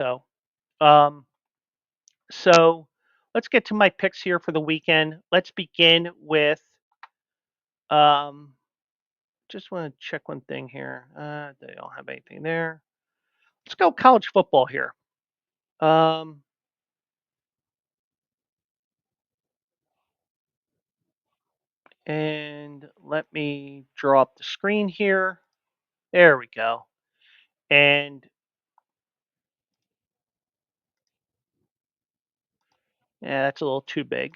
So, um, so let's get to my picks here for the weekend. Let's begin with um, just want to check one thing here. They don't have anything there. Let's go college football here. Um, and let me draw up the screen here. There we go. And yeah, that's a little too big.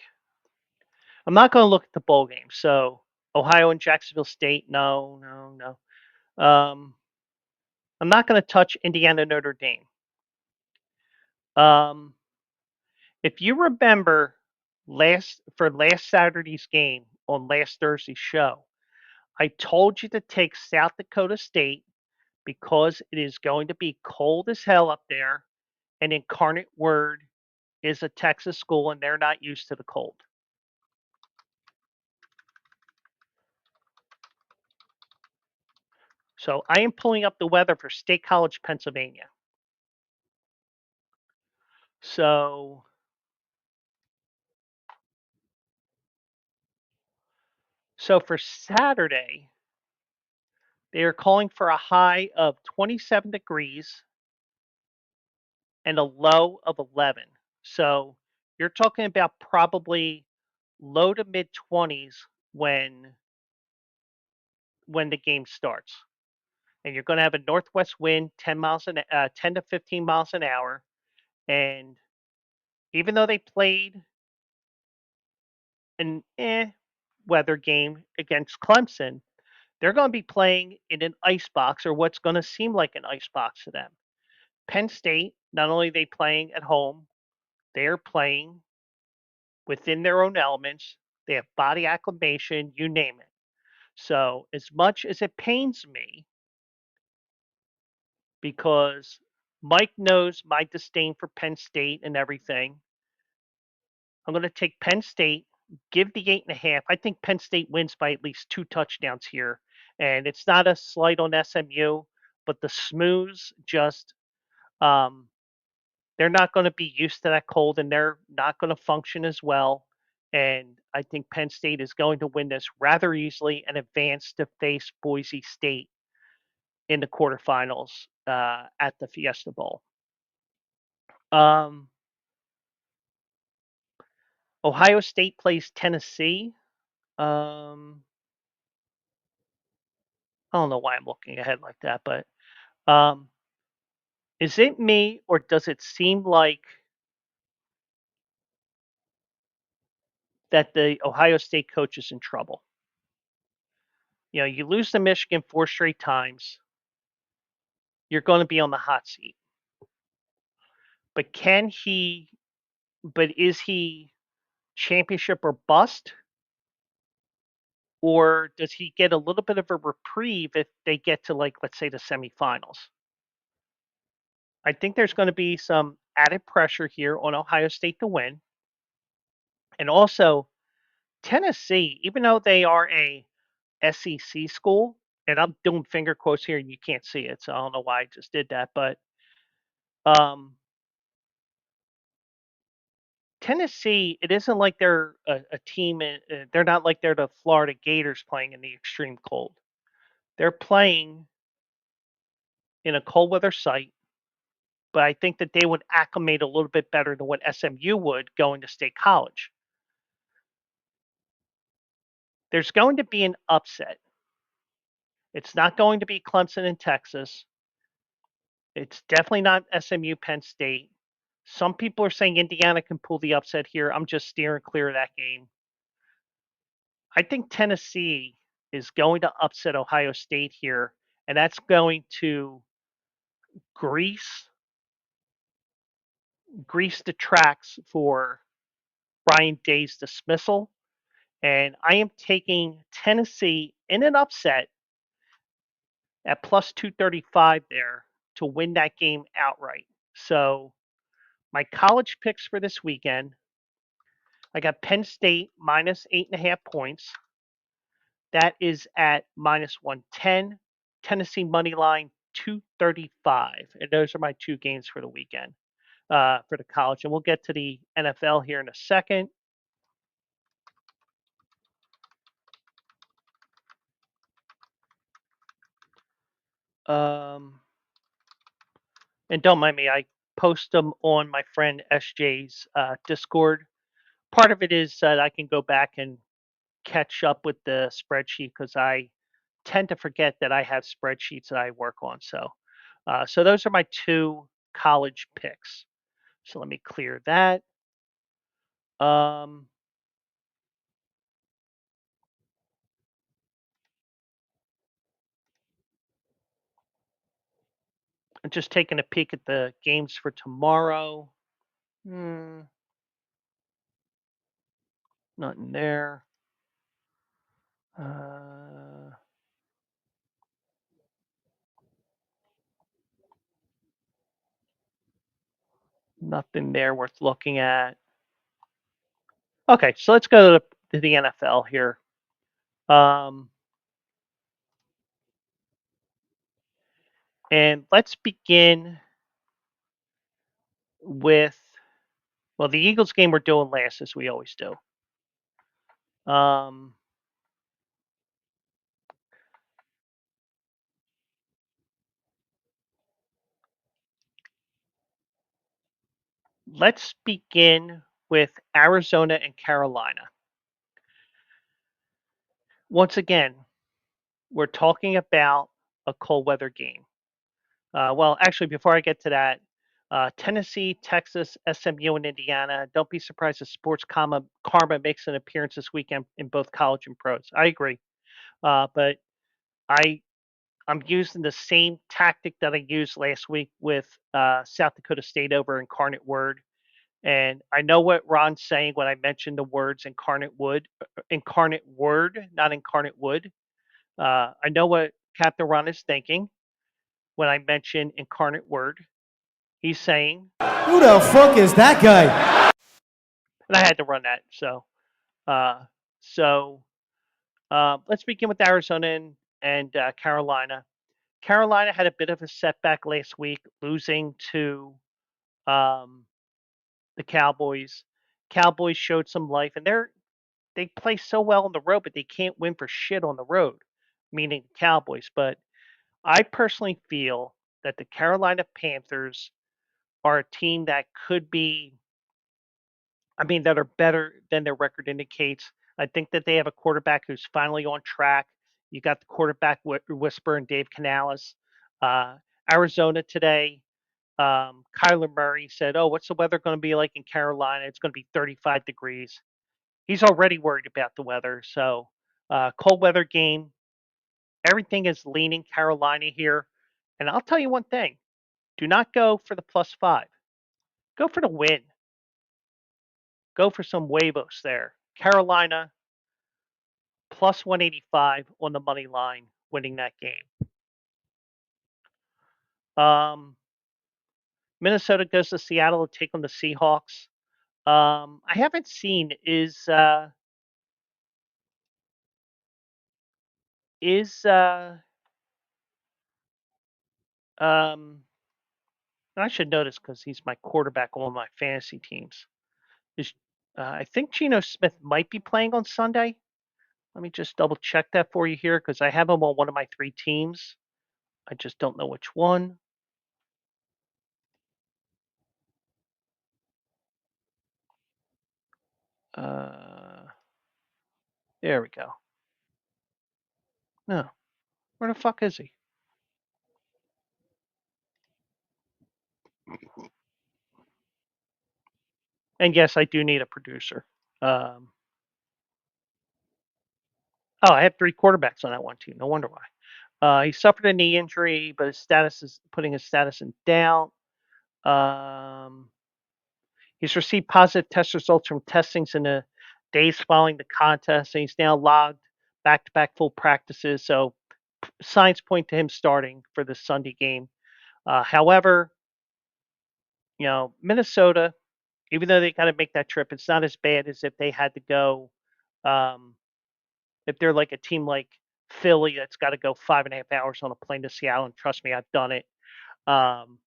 I'm not going to look at the bowl game. So Ohio and Jacksonville State, no, no, no. I'm not going to touch Indiana Notre Dame. Um, if you remember last Saturday's game on last Thursday's show, I told you to take South Dakota State because it is going to be cold as hell up there, and Incarnate Word is a Texas school, and they're not used to the cold. So I am pulling up the weather for State College, Pennsylvania. So so for Saturday, they are calling for a high of 27 degrees and a low of 11. So you're talking about probably low to mid 20s when the game starts. And you're going to have a northwest wind 10 to 15 miles an hour. And even though they played an weather game against Clemson, they're going to be playing in an ice box or what's going to seem like an ice box to them. Penn State, not only are they playing at home, they're playing within their own elements. They have body acclimation, you name it. So, as much as it pains me, because Mike knows my disdain for Penn State and everything, I'm going to take Penn State, give the 8.5. I think Penn State wins by at least 2 touchdowns here. And it's not a slight on SMU, but the Smooths just um, they're not going to be used to that cold and they're not going to function as well. And I think Penn State is going to win this rather easily and advance to face Boise State in the quarterfinals at the Fiesta Bowl. Um, Ohio State plays Tennessee. Um, I don't know why I'm looking ahead like that, but um, is it me or does it seem like that the Ohio State coach is in trouble? You know, you lose to Michigan 4 straight times, you're going to be on the hot seat. But can he? But is he championship or bust? Or does he get a little bit of a reprieve if they get to, like, let's say, the semifinals? I think there's going to be some added pressure here on Ohio State to win. And also, Tennessee, even though they are a SEC school, and I'm doing finger quotes here and you can't see it, so I don't know why I just did that, but um, Tennessee, it isn't like they're a team. They're not like they're the Florida Gators playing in the extreme cold. They're playing in a cold weather site, but I think that they would acclimate a little bit better than what SMU would going to State College. There's going to be an upset. It's not going to be Clemson and Texas. It's definitely not SMU Penn State. Some people are saying Indiana can pull the upset here. I'm just steering clear of that game. I think Tennessee is going to upset Ohio State here, and that's going to grease grease the tracks for Ryan Day's dismissal. And I am taking Tennessee in an upset at plus 235 there to win that game outright. So my college picks for this weekend, I got Penn State minus 8.5 points. That is at minus 110. Tennessee money line 2:35, and those are my two games for the weekend for the college. And we'll get to the NFL here in a second. Um, and don't mind me, I post them on my friend SJ's Discord. Part of it is that I can go back and catch up with the spreadsheet because I tend to forget that I have spreadsheets that I work on. So those are my two college picks. So let me clear that. Um, I'm just taking a peek at the games for tomorrow. Hmm, nothing there. Uh, Nothing there worth looking at. Okay, so let's go to the NFL here. Um, and let's begin with, well, the Eagles game we're doing last, as we always do. Um, let's begin with Arizona and Carolina. Once again, we're talking about a cold weather game. Well, actually, before I get to that, Tennessee, Texas, SMU, and Indiana. Don't be surprised if Karma makes an appearance this weekend in both college and pros. I agree, but I I'm using the same tactic that I used last week with South Dakota State over Incarnate Word. And I know what Ron's saying when I mentioned the words incarnate word, not incarnate wood. I know what Captain Ron is thinking when I mention incarnate word. He's saying, Who the fuck is that guy? and I had to run that. Uh, so let's begin with Arizona and Carolina. Carolina had a bit of a setback last week, losing to um, the Cowboys. Cowboys showed some life, and they play so well on the road, but they can't win for shit on the road, meaning the Cowboys. But I personally feel that the Carolina Panthers are a team that could be, I mean, that are better than their record indicates. I think that they have a quarterback who's finally on track. You got the quarterback whisperer and Dave Canales. Uh, Arizona today, Kyler Murray said, "Oh, what's the weather going to be like in Carolina? It's going to be 35 degrees." He's already worried about the weather. So, cold weather game. Everything is leaning Carolina here. And I'll tell you one thing: do not go for the +5. Go for the win. Go for some huevos there. Carolina plus 185 on the money line, winning that game. Um, Minnesota goes to Seattle to take on the Seahawks. I haven't seen is um I should know this because he's my quarterback on my fantasy teams. Is I think Geno Smith might be playing on Sunday. Let me just double check that for you here because I have him on one of my three teams. I just don't know which one. Uh, there we go. No, where the fuck is he? And yes, I do need a producer. Um, oh, I have three quarterbacks on that one team. No wonder why. He suffered a knee injury, but his status is putting his status in doubt. Um, he's received positive test results from testings in the days following the contest, and he's now logged back-to-back full practices. So signs point to him starting for the Sunday game. However, Minnesota, even though they got to make that trip, it's not as bad as if they had to go. Um, if they're like a team like Philly that's got to go 5.5 hours on a plane to Seattle. And trust me, I've done it. Um,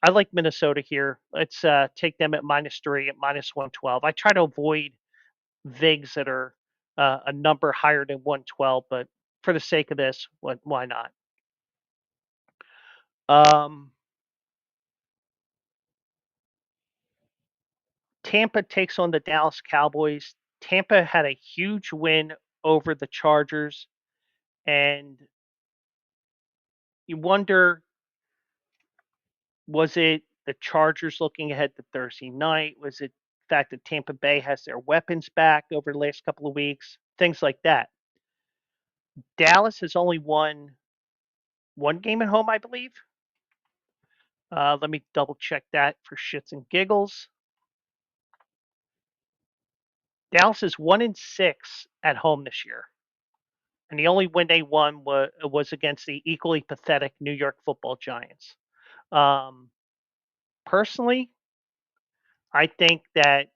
I like Minnesota here. Let's take them at -3 at -112. I try to avoid VIGs that are a number higher than 112, but for the sake of this, why not? Um, Tampa takes on the Dallas Cowboys. Tampa had a huge win over the Chargers, and you wonder, was it the Chargers looking ahead to Thursday night? Was it the fact that Tampa Bay has their weapons back over the last couple of weeks? Things like that. Dallas has only won one game at home, I believe. Let me double check that for shits and giggles. Dallas is 1-6 at home this year, and the only win they won was against the equally pathetic New York Football Giants. Um, Personally, I think that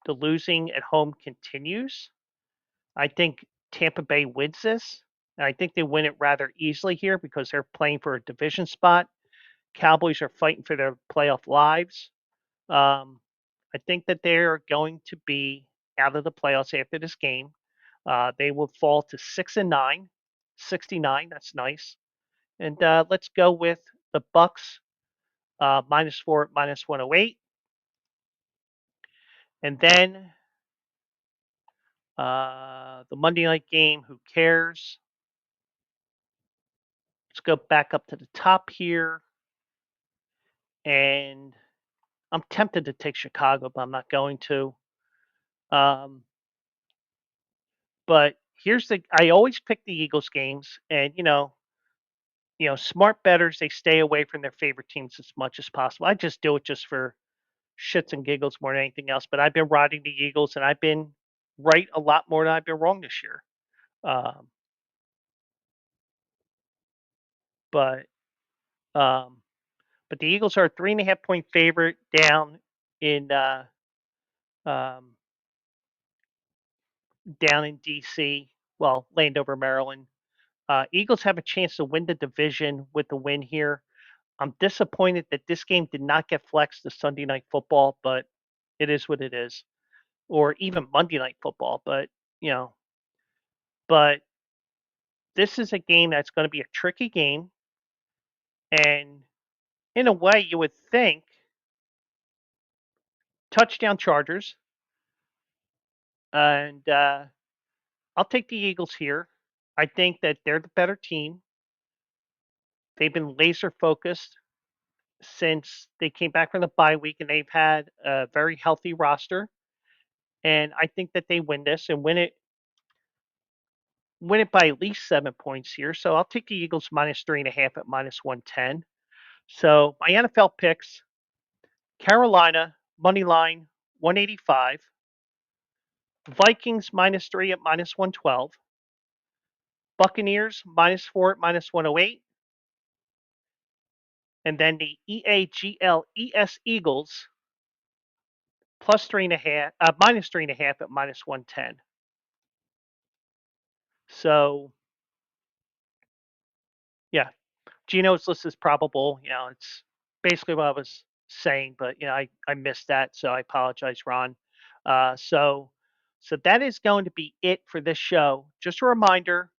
the losing at home continues. I think Tampa Bay wins this, and I think they win it rather easily here because they're playing for a division spot. Cowboys are fighting for their playoff lives. Um, I think that they're going to be out of the playoffs after this game. They will fall to 6-9, 69. That's nice. And let's go with the Bucks -4 at -108, and then the Monday night game. Who cares? Let's go back up to the top here, and I'm tempted to take Chicago, but I'm not going to. Um, but here's the I always pick the Eagles games, and smart bettors, they stay away from their favorite teams as much as possible. I just do it just for shits and giggles more than anything else. But I've been riding the Eagles, and I've been right a lot more than I've been wrong this year. Um, but um, but the Eagles are a 3.5 point favorite in uh, um, down in DC. Well, Landover, Maryland. Eagles have a chance to win the division with the win here. I'm disappointed that this game did not get flexed to Sunday Night Football, but it is what it is. Or even Monday Night Football, you know, but this is a game that's going to be a tricky game, and in a way, you would think touchdown Chargers, and I'll take the Eagles here. I think that they're the better team. They've been laser focused since they came back from the bye week, and they've had a very healthy roster. And I think that they win this and win it by at least 7 points here. So I'll take the Eagles -3.5 at -110. So my NFL picks: Carolina money line 185, Vikings -3 at -112, Buccaneers -4 at -108, and then the EAGLES Eagles -3.5 at -110. So yeah, Gino's list is probable. It's basically what I was saying, but I missed that, so I apologize, Ron. So that is going to be it for this show. Just a reminder,